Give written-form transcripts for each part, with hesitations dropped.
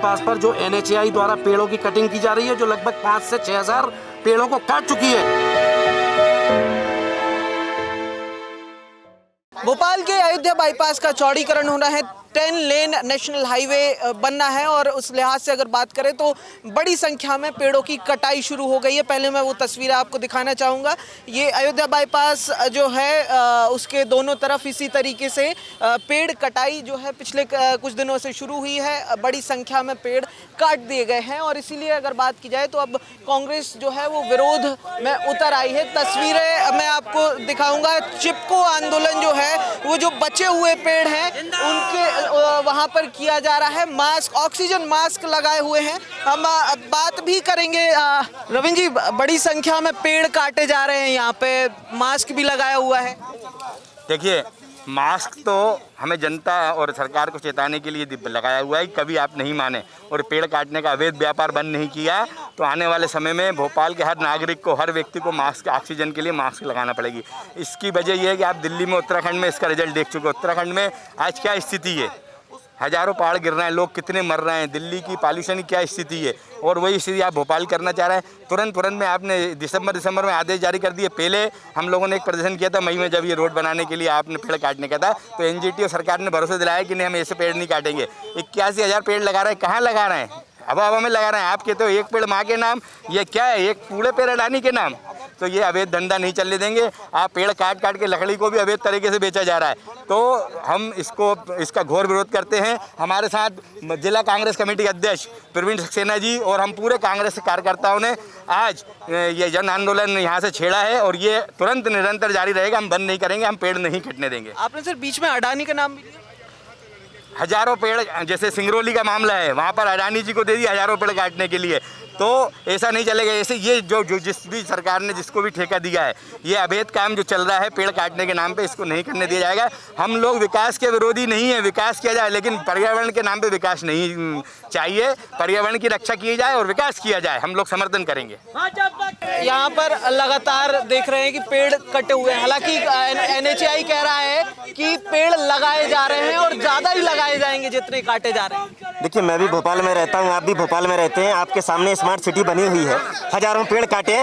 Bypass पर जो NHAI द्वारा पेड़ों की कटिंग की जा रही है, जो लगभग 5 से 6 हज़ार पेड़ों को काट चुकी है। भोपाल के अयोध्या बाईपास का चौड़ीकरण होना है, 10 लेन नेशनल हाईवे बनना है और उस लिहाज से अगर बात करें तो बड़ी संख्या में पेड़ों की कटाई शुरू हो गई है। पहले मैं वो तस्वीर आपको दिखाना चाहूँगा। ये अयोध्या बाईपास जो है उसके दोनों तरफ इसी तरीके से पेड़ कटाई जो है पिछले कुछ दिनों से शुरू हुई है। बड़ी संख्या में पेड़ काट दिए गए हैं और इसीलिए अगर बात की जाए तो अब कांग्रेस जो है वो विरोध में उतर आई है। तस्वीरें मैं आपको दिखाऊंगा। चिपको आंदोलन जो है वो जो बचे हुए पेड़ हैं उनके वहां पर किया जा रहा है। मास्क, ऑक्सीजन मास्क लगाए हुए हैं। हम बात भी करेंगे। रविंद्र जी, बड़ी संख्या में पेड़ काटे जा रहे हैं, यहाँ पे मास्क भी लगाया हुआ है। देखिए, मास्क तो हमें जनता और सरकार को चेताने के लिए लगाया हुआ है। कभी आप नहीं माने और पेड़ काटने का अवैध व्यापार बंद नहीं किया तो आने वाले समय में भोपाल के हर नागरिक को, हर व्यक्ति को मास्क, ऑक्सीजन के लिए मास्क लगाना पड़ेगी। इसकी वजह यह है कि आप दिल्ली में, उत्तराखंड में इसका रिजल्ट देख चुके हो। उत्तराखंड में आज क्या स्थिति है, हज़ारों पहाड़ गिर रहे हैं, लोग कितने मर रहे हैं, दिल्ली की पॉल्यूशन की क्या स्थिति है, और वही स्थिति आप भोपाल करना चाह रहे हैं। तुरंत में आपने दिसंबर में आदेश जारी कर दिए। पहले हम लोगों ने एक प्रदर्शन किया था मई में, जब ये रोड बनाने के लिए आपने पेड़ काटने का था, तो NGT और सरकार ने भरोसा दिलाया कि नहीं, हम ऐसे पेड़ नहीं काटेंगे। 81,000 पेड़ लगा रहे हैं। कहाँ लगा रहे हैं? हवा में लगा रहे हैं। आप कहते हो एक पेड़ माँ के नाम, ये क्या है, एक कूड़े पेड़ अडानी के नाम। तो ये अवैध धंधा नहीं चलने देंगे। आप पेड़ काट के लकड़ी को भी अवैध तरीके से बेचा जा रहा है, तो हम इसका घोर विरोध करते हैं। हमारे साथ जिला कांग्रेस कमेटी अध्यक्ष प्रवीण सक्सेना जी और हम पूरे कांग्रेस कार्यकर्ताओं ने आज ये जन आंदोलन यहाँ से छेड़ा है और ये तुरंत निरंतर जारी रहेगा। हम बंद नहीं करेंगे, हम पेड़ नहीं कटने देंगे। आपने सर बीच में अडानी का नाम भी लिया। हजारों पेड़, जैसे सिंगरौली का मामला है, वहाँ पर अडानी जी को दे दिया हजारों पेड़ काटने के लिए, तो ऐसा नहीं चलेगा। ऐसे ये जो जिस भी सरकार ने जिसको भी ठेका दिया है, ये अवैध काम जो चल रहा है पेड़ काटने के नाम पे, इसको नहीं करने दिया जाएगा। हम लोग विकास के विरोधी नहीं है, विकास किया जाए, लेकिन पर्यावरण के नाम पे विकास नहीं चाहिए। पर्यावरण की रक्षा की जाए और विकास किया जाए, हम लोग समर्थन करेंगे। यहाँ पर लगातार देख रहे हैं कि पेड़ कटे हुए हैं। हालांकि NHAI कह रहा है कि पेड़ लगाए जा रहे हैं और ज़्यादा ही लगाए जाएंगे जितने काटे जा रहे हैं। देखिए, मैं भी भोपाल में रहता हूँ, आप भी भोपाल में रहते हैं। आपके सामने स्मार्ट सिटी बनी हुई है, हजारों पेड़ काटे।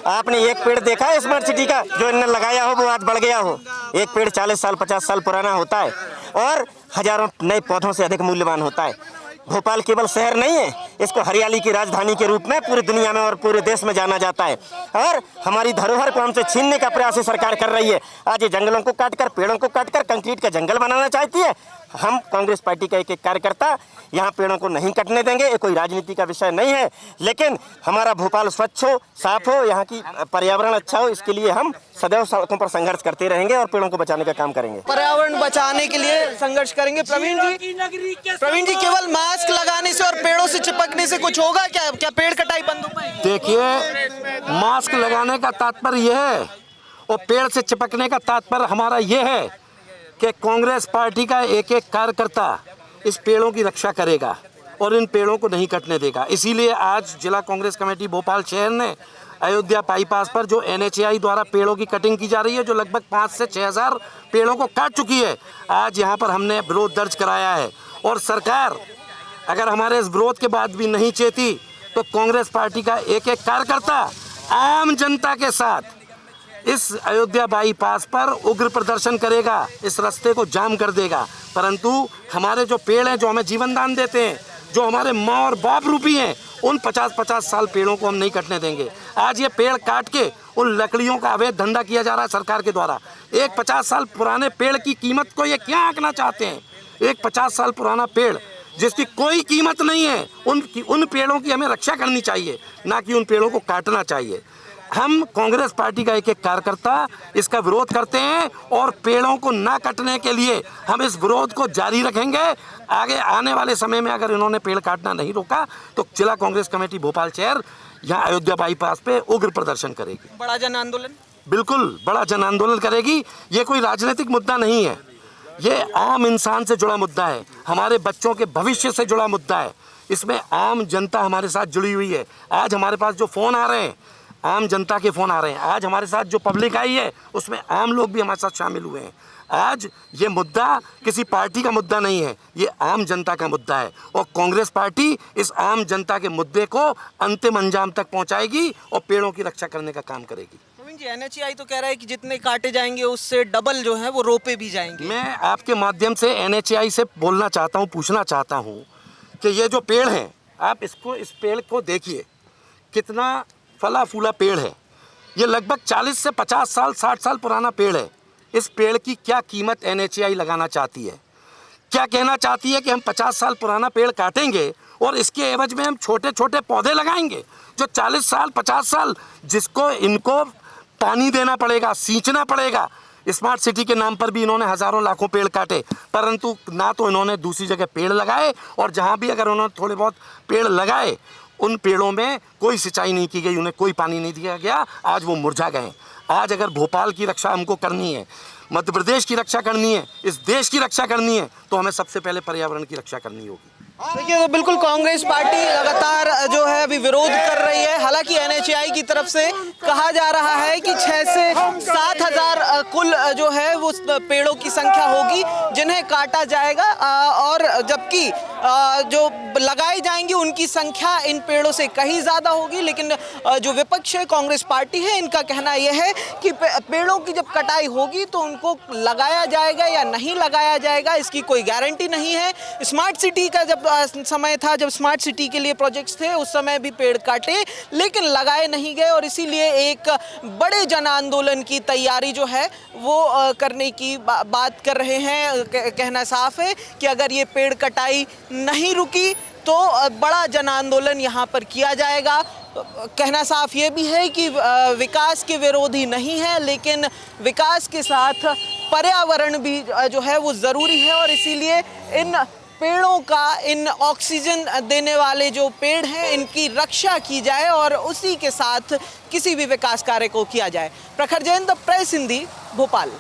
आपने एक पेड़ देखा है स्मार्ट सिटी का जो इन्होंने लगाया हो वो आज बढ़ गया हो? एक पेड़ 40 साल 50 साल पुराना होता है और हजारों नए पौधों से अधिक मूल्यवान होता है। भोपाल केवल शहर नहीं है, इसको हरियाली की राजधानी के रूप में पूरी दुनिया में और पूरे देश में जाना जाता है। और हमारी धरोहर को हमसे छीनने का प्रयास सरकार कर रही है। आज ये जंगलों को काटकर, पेड़ों को काटकर कंक्रीट का जंगल बनाना चाहती है। हम कांग्रेस पार्टी का एक कार्यकर्ता यहाँ पेड़ों को नहीं कटने देंगे। ये कोई राजनीति का विषय नहीं है, लेकिन हमारा भोपाल स्वच्छ हो, साफ हो, यहाँ की पर्यावरण अच्छा हो, इसके लिए हम सदैव सड़कों पर संघर्ष करते रहेंगे और पेड़ों को बचाने का काम करेंगे। पर्यावरण बचाने के लिए संघर्ष करेंगे। प्रवीण जी, केवल मास्क लगाने से और पेड़ों से चिपकने से कुछ होगा क्या? क्या पेड़ कटाई बंद हो पाएगी? देखिए, मास्क लगाने का तात्पर्य यह है और पेड़ से चिपकने का तात्पर्य हमारा यह है कि कांग्रेस पार्टी का एक एक कार्यकर्ता इस पेड़ों की रक्षा करेगा और इन पेड़ों को नहीं कटने देगा। इसीलिए आज जिला कांग्रेस कमेटी भोपाल शहर ने अयोध्या बाईपास पर जो NHAI द्वारा पेड़ों की कटिंग की जा रही है, जो लगभग 5 से 6 हज़ार पेड़ों को काट चुकी है, आज यहाँ पर हमने विरोध दर्ज कराया है। और सरकार अगर हमारे इस विरोध के बाद भी नहीं चेती तो कांग्रेस पार्टी का एक एक कार्यकर्ता आम जनता के साथ इस अयोध्या बाईपास पर उग्र प्रदर्शन करेगा, इस रास्ते को जाम कर देगा। परंतु हमारे जो पेड़ हैं, जो हमें जीवन दान देते हैं, जो हमारे माँ और बाप रूपी हैं, उन 50-50 साल पेड़ों को हम नहीं कटने देंगे। आज ये पेड़ काट के उन लकड़ियों का अवैध धंधा किया जा रहा है सरकार के द्वारा। एक 50 साल पुराने पेड़ की कीमत को ये क्या आंकना चाहते हैं? एक 50 साल पुराना पेड़ जिसकी कोई कीमत नहीं है, उन पेड़ों की हमें रक्षा करनी चाहिए, ना कि उन पेड़ों को काटना चाहिए। हम कांग्रेस पार्टी का एक एक कार्यकर्ता इसका विरोध करते हैं और पेड़ों को ना कटने के लिए हम इस विरोध को जारी रखेंगे। आगे आने वाले समय में अगर इन्होंने पेड़ काटना नहीं रोका तो जिला कांग्रेस कमेटी भोपाल शहर यहाँ अयोध्या बाईपास पे उग्र प्रदर्शन करेगी। बड़ा जन आंदोलन, बिल्कुल बड़ा जन आंदोलन करेगी। ये कोई राजनीतिक मुद्दा नहीं है, ये आम इंसान से जुड़ा मुद्दा है, हमारे बच्चों के भविष्य से जुड़ा मुद्दा है। इसमें आम जनता हमारे साथ जुड़ी हुई है। आज हमारे पास जो फ़ोन आ रहे हैं, आम जनता के फ़ोन आ रहे हैं। आज हमारे साथ जो पब्लिक आई है उसमें आम लोग भी हमारे साथ शामिल हुए हैं। आज ये मुद्दा किसी पार्टी का मुद्दा नहीं है, ये आम जनता का मुद्दा है और कांग्रेस पार्टी इस आम जनता के मुद्दे को अंतिम अंजाम तक पहुंचाएगी और पेड़ों की रक्षा करने का काम करेगी। प्रवीण जी, NHAI तो कह रहा है कि जितने काटे जाएंगे उससे डबल जो है वो रोपे भी जाएंगे। मैं आपके माध्यम से NHAI से बोलना चाहता हूँ, पूछना चाहता हूँ कि ये जो पेड़ हैं, आप इस पेड़ को देखिए, कितना फला फूला पेड़ है। ये लगभग 40 से 50 साल 60 साल पुराना पेड़ है। इस पेड़ की क्या कीमत NHAI लगाना चाहती है? क्या कहना चाहती है कि हम 50 साल पुराना पेड़ काटेंगे और इसके एवज में हम छोटे छोटे पौधे लगाएंगे जो 40 साल 50 साल, जिसको इनको पानी देना पड़ेगा, सींचना पड़ेगा। स्मार्ट सिटी के नाम पर भी इन्होंने हज़ारों लाखों पेड़ काटे, परंतु ना तो इन्होंने दूसरी जगह पेड़ लगाए, और जहाँ भी अगर उन्होंने थोड़े बहुत पेड़ लगाए उन पेड़ों में कोई सिंचाई नहीं की गई, उन्हें कोई पानी नहीं दिया गया। आज वो मुरझा गए। आज अगर भोपाल की रक्षा हमको करनी है, मध्य प्रदेश की रक्षा करनी है, इस देश की रक्षा करनी है, तो हमें सबसे पहले पर्यावरण की रक्षा करनी होगी। देखिए, तो बिल्कुल कांग्रेस पार्टी लगातार जो है अभी विरोध कर रही है। हालांकि NHAI की तरफ से कहा जा रहा है कि 6 से 7 हज़ार कुल जो है वो पेड़ों की संख्या होगी जिन्हें काटा जाएगा, और जबकि जो लगाए जाएंगे उनकी संख्या इन पेड़ों से कहीं ज़्यादा होगी। लेकिन जो विपक्ष है, कांग्रेस पार्टी है, इनका कहना यह है कि पेड़ों की जब कटाई होगी तो उनको लगाया जाएगा या नहीं लगाया जाएगा इसकी कोई गारंटी नहीं है। स्मार्ट सिटी का जब समय था, जब स्मार्ट सिटी के लिए प्रोजेक्ट्स थे, उस समय भी पेड़ काटे लेकिन लगाए नहीं गए, और इसीलिए एक बड़े जन आंदोलन की तैयारी जो है वो करने की बात कर रहे हैं। कहना साफ है कि अगर ये पेड़ कटाई नहीं रुकी तो बड़ा जन आंदोलन यहाँ पर किया जाएगा। कहना साफ ये भी है कि विकास के विरोधी नहीं है, लेकिन विकास के साथ पर्यावरण भी जो है वो ज़रूरी है, और इसीलिए इन पेड़ों का, इन ऑक्सीजन देने वाले जो पेड़ हैं, इनकी रक्षा की जाए और उसी के साथ किसी भी विकास कार्य को किया जाए। प्रखर जैन, द प्रेस हिंदी, भोपाल।